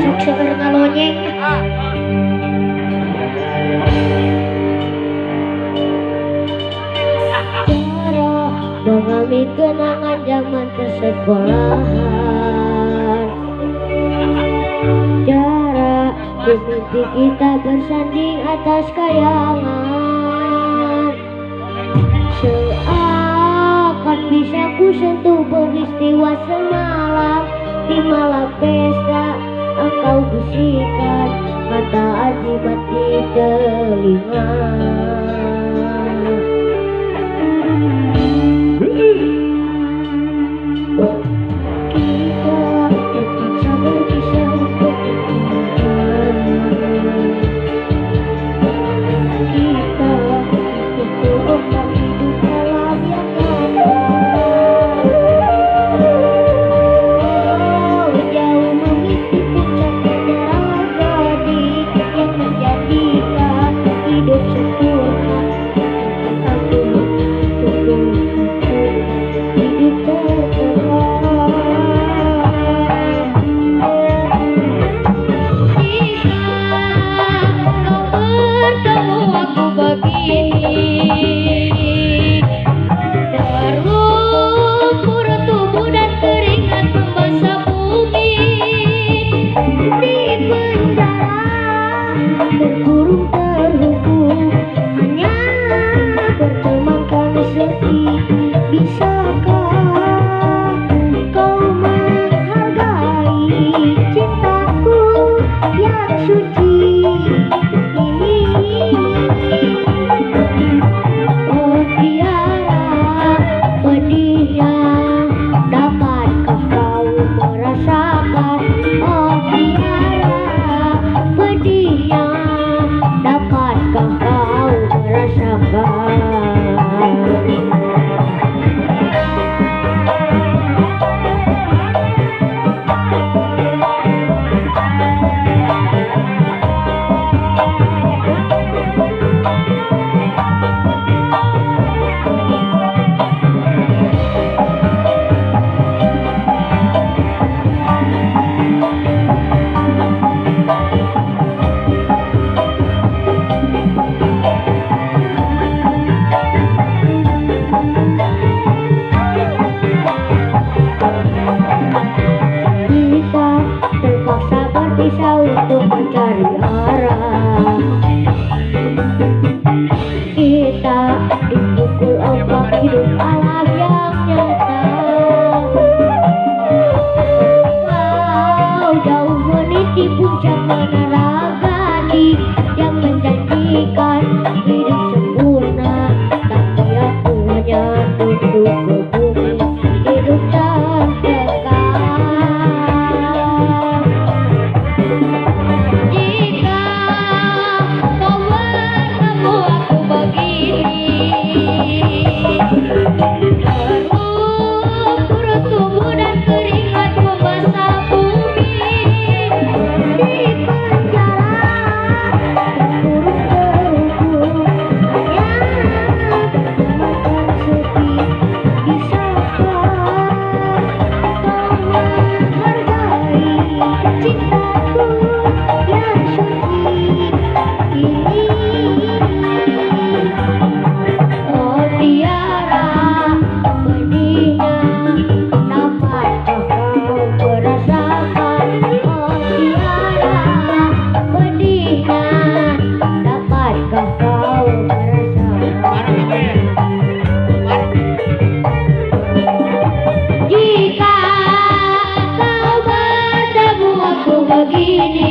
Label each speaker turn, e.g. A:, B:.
A: sok seger ngalonyeng. Cara mengalami kenangan zaman persekolahan, cara mimpi kita bersanding atas kayangan, seakan bisa ku sentuh peristiwa semalam. Di malam pesta engkau bisikan kata ajibat di telinga. Kita terpaksa berpisah untuk kita pukul ombak hidup dalam yang nyata. Jauh memiliki puncak menara gading yang menjadikan hidup sempurna. Aku tunggu hidup terkenal. Jika kau bertemu aku begini, terlumpur tubuh dan keringat membasah bumi. Di penjara terkurung terhukum, hanya bertemankan sepi. Bisakah kau menghargai cintaku yang suci ini? Oh tiara pedihnya, dapatkah kau merasakan? Oh tiara pedihnya, dapatkah kau merasakan? Kita terpaksa berpisah untuk mencari arah. Kita dipukul ombak hidup alam yang nyata. Kau jauh meniti puncak menara gading yang menjanjikan hidup sempurna, tapi aku hanya tunduk ke bumi. Hidup tertekan. Jika kau bertemu aku begini, terlumpur tubuh dan keringat membasah bumi. Di penjara terkurung terhukum, hanya bertemankan sepi. Bisakah kau menghargai cintaku yang suci ini? Oh tiara pedihnya, dapatkah kau merasakan? Oh tiara pedihnya, dapatkah kau merasakan? Jika kau bertemu aku begini,